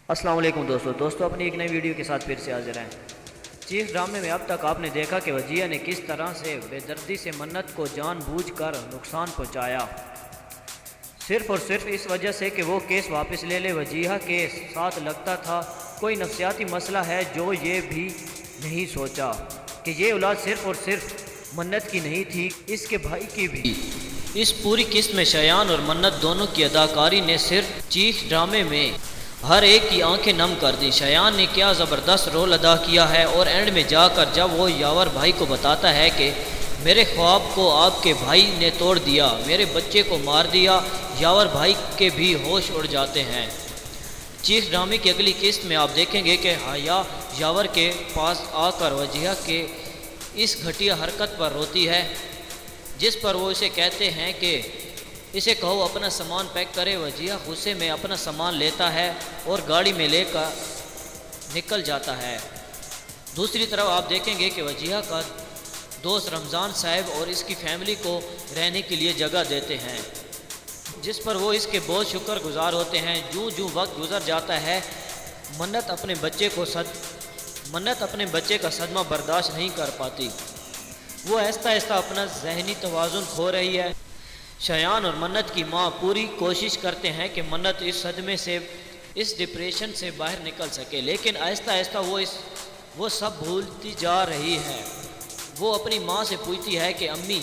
السلام علیکم دوستو اپنی ایک نئی ویڈیو کے ساتھ پھر سے حاضر ہیں۔ چیخ ڈرامے میں اب تک آپ نے دیکھا کہ وجیہہ نے کس طرح سے بے دردی سے منت کو جان بوجھ کر نقصان پہنچایا، صرف اور صرف اس وجہ سے کہ وہ کیس واپس لے لے۔ وجیہہ کے ساتھ لگتا تھا کوئی نفسیاتی مسئلہ ہے، جو یہ بھی نہیں سوچا کہ یہ اولاد صرف اور صرف منت کی نہیں تھی، اس کے بھائی کی بھی۔ اس پوری قسط میں شایان اور منت دونوں کی اداکاری نے صرف چیخ ڈرامے میں ہر ایک کی آنکھیں نم کر دی۔ شایان نے کیا زبردست رول ادا کیا ہے، اور اینڈ میں جا کر جب وہ یاور بھائی کو بتاتا ہے کہ میرے خواب کو آپ کے بھائی نے توڑ دیا، میرے بچے کو مار دیا، یاور بھائی کے بھی ہوش اڑ جاتے ہیں۔ چیخ ڈرامے کی اگلی قسط میں آپ دیکھیں گے کہ حیا یاور کے پاس آ کر وجیہہ کے اس گھٹیا حرکت پر روتی ہے، جس پر وہ اسے کہتے ہیں کہ اسے کہو اپنا سامان پیک کرے۔ وجیہہ غصے میں اپنا سامان لیتا ہے اور گاڑی میں لے کر نکل جاتا ہے۔ دوسری طرف آپ دیکھیں گے کہ وجیہہ کا دوست رمضان صاحب اور اس کی فیملی کو رہنے کے لیے جگہ دیتے ہیں، جس پر وہ اس کے بہت شکر گزار ہوتے ہیں۔ جو وقت گزر جاتا ہے، منت اپنے بچے کا صدمہ برداشت نہیں کر پاتی، وہ آہستہ آہستہ اپنا ذہنی توازن کھو رہی ہے۔ شایان اور منت کی ماں پوری کوشش کرتے ہیں کہ منت اس صدمے سے، اس ڈپریشن سے باہر نکل سکے، لیکن آہستہ آہستہ وہ سب بھولتی جا رہی ہے۔ وہ اپنی ماں سے پوچھتی ہے کہ امی،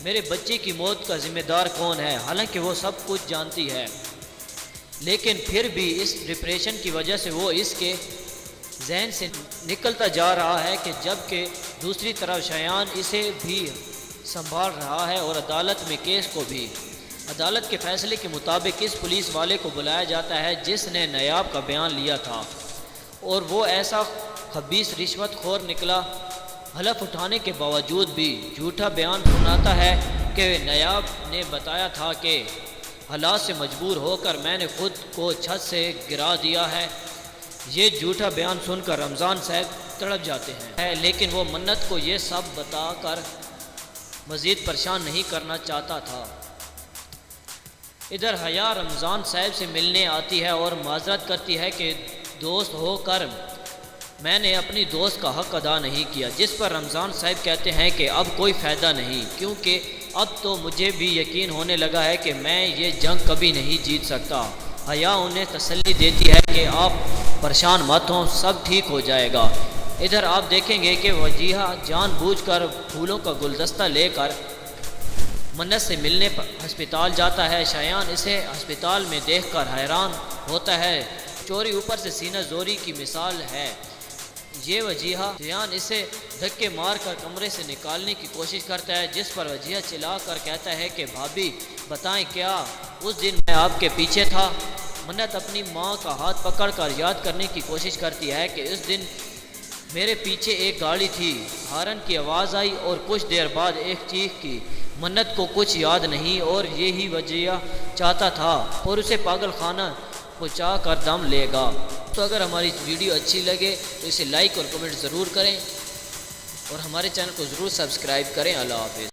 میرے بچے کی موت کا ذمہ دار کون ہے؟ حالانکہ وہ سب کچھ جانتی ہے، لیکن پھر بھی اس ڈپریشن کی وجہ سے وہ اس کے ذہن سے نکلتا جا رہا ہے، کہ جب کہ دوسری طرف شایان اسے بھی سنبھال رہا ہے اور عدالت میں کیس کو بھی۔ عدالت کے فیصلے کے مطابق اس پولیس والے کو بلایا جاتا ہے جس نے نیاب کا بیان لیا تھا، اور وہ ایسا خبیث رشوت خور نکلا، حلف اٹھانے کے باوجود بھی جھوٹا بیان سناتا ہے کہ نیاب نے بتایا تھا کہ حالات سے مجبور ہو کر میں نے خود کو چھت سے گرا دیا ہے۔ یہ جھوٹا بیان سن کر رمضان صاحب تڑپ جاتے ہیں، لیکن وہ منت کو یہ سب بتا کر مزید پریشان نہیں کرنا چاہتا تھا۔ ادھر حیا رمضان صاحب سے ملنے آتی ہے اور معذرت کرتی ہے کہ دوست ہو کر میں نے اپنی دوست کا حق ادا نہیں کیا، جس پر رمضان صاحب کہتے ہیں کہ اب کوئی فائدہ نہیں، کیونکہ اب تو مجھے بھی یقین ہونے لگا ہے کہ میں یہ جنگ کبھی نہیں جیت سکتا۔ حیا انہیں تسلی دیتی ہے کہ آپ پریشان مت ہوں، سب ٹھیک ہو جائے گا۔ ادھر آپ دیکھیں گے کہ وجیہہ جان بوجھ کر پھولوں کا گلدستہ لے کر منت سے ملنے ہسپتال جاتا ہے۔ شایان اسے ہسپتال میں دیکھ کر حیران ہوتا ہے، چوری اوپر سے سینہ زوری کی مثال ہے یہ وجیہہ۔ شایان اسے دھکے مار کر کمرے سے نکالنے کی کوشش کرتا ہے، جس پر وجیہہ چلا کر کہتا ہے کہ بھابھی بتائیں، کیا اس دن میں آپ کے پیچھے تھا؟ منت اپنی ماں کا ہاتھ پکڑ کر یاد کرنے کی کوشش کرتی ہے کہ اس دن میرے پیچھے ایک گاڑی تھی، ہارن کی آواز آئی اور کچھ دیر بعد ایک چیخ کی۔ منت کو کچھ یاد نہیں، اور یہی وجیہہ چاہتا تھا، اور اسے پاگل خانہ پہنچا کر دم لے گا۔ تو اگر ہماری ویڈیو اچھی لگے تو اسے لائک اور کمنٹ ضرور کریں، اور ہمارے چینل کو ضرور سبسکرائب کریں۔ اللہ حافظ۔